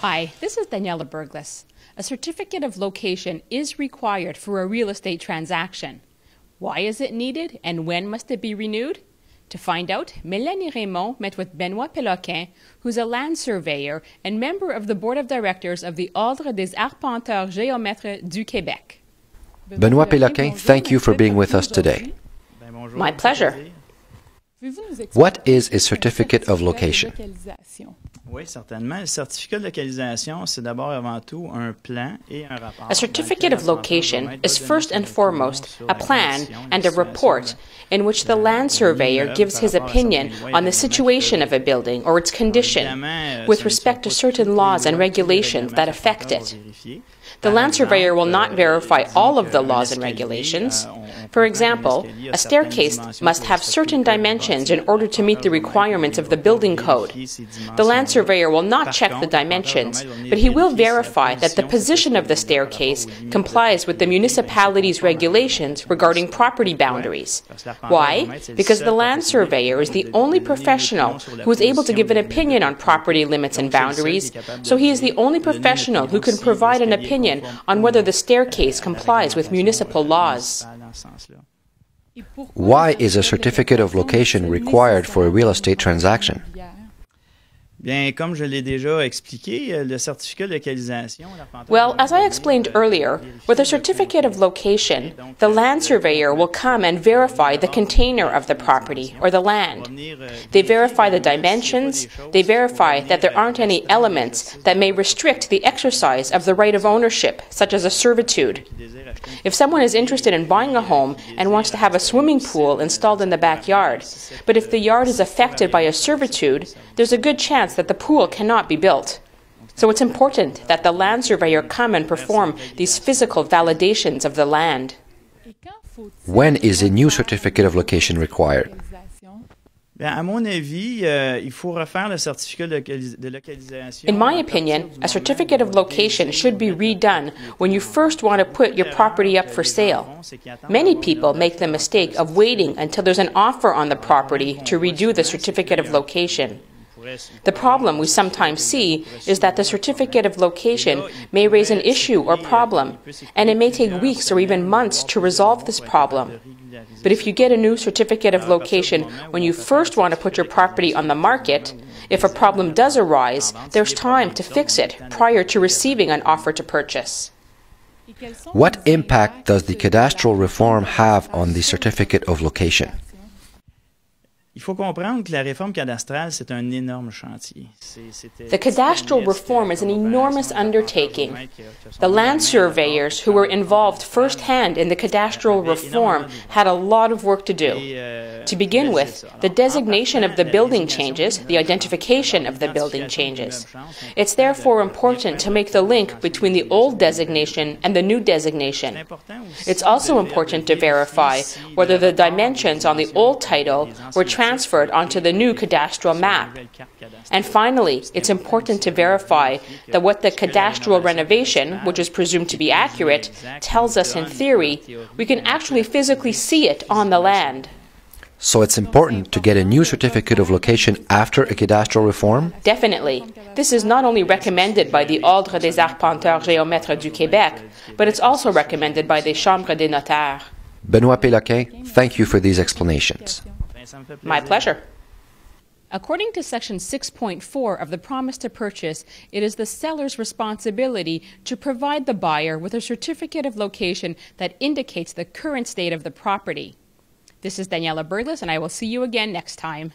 Hi, this is Daniela Berglis. A certificate of location is required for a real estate transaction. Why is it needed and when must it be renewed? To find out, Mélanie Raymond met with Benoît Péloquin, who's a land surveyor and member of the board of directors of the Ordre des arpenteurs-géomètres du Québec. Benoît Péloquin, thank you for being with us today. My pleasure. What is a certificate of location? Oui, certainement. Le certificat de localisation, c'est d'abord avant tout un plan et un rapport. A certificate of location is first and foremost a plan and a report in which the land surveyor gives his opinion on the situation of a building or its condition with respect to certain laws and regulations that affect it. The land surveyor will not verify all of the laws and regulations. For example, a staircase must have certain dimensions in order to meet the requirements of the building code. The land surveyor will not check the dimensions, but he will verify that the position of the staircase complies with the municipality's regulations regarding property boundaries. Why? Because the land surveyor is the only professional who is able to give an opinion on property limits and boundaries, so he is the only professional who can provide an opinion on whether the staircase complies with municipal laws. Why is a certificate of location required for a real estate transaction? Bien, comme je l'ai déjà expliqué, le certificat de localisation. Well, as I explained earlier, with a certificate of location, the land surveyor will come and verify the container of the property or the land. They verify the dimensions, they verify that there aren't any elements that may restrict the exercise of the right of ownership, such as a servitude. If someone is interested in buying a home and wants to have a swimming pool installed in the backyard, but if the yard is affected by a servitude, there's a good chance that the pool cannot be built. So it's important that the land surveyor come and perform these physical validations of the land. When is a new certificate of location required? Bien, à mon avis, il faut refaire le certificat de localisation. In my opinion, a certificate of location should be redone when you first want to put your property up for sale. Many people make the mistake of waiting until there's an offer on the property to redo the certificate of location. The problem we sometimes see is that the certificate of location may raise an issue or problem, and it may take weeks or even months to resolve this problem. But if you get a new certificate of location when you first want to put your property on the market, if a problem does arise, there's time to fix it prior to receiving an offer to purchase. What impact does the cadastral reform have on the certificate of location? Il faut comprendre que la réforme cadastrale, c'est un énorme chantier. The cadastral reform is an enormous undertaking. The land surveyors who were involved firsthand in the cadastral reform had a lot of work to do. To begin with, the designation of the building changes, the identification of the building changes. It's therefore important to make the link between the old designation and the new designation. It's also important to verify whether the dimensions on the old title were transferred onto the new cadastral map. And finally, it's important to verify that what the cadastral renovation, which is presumed to be accurate, tells us in theory, we can actually physically see it on the land. So it's important to get a new certificate of location after a cadastral reform? Definitely. This is not only recommended by the Ordre des arpenteurs-géomètres du Québec, but it's also recommended by the Chambre des notaires. Benoît Péloquin, thank you for these explanations. My pleasure. According to Section 6.4 of the Promise to Purchase, it is the seller's responsibility to provide the buyer with a certificate of location that indicates the current state of the property. This is Daniela Berglis, and I will see you again next time.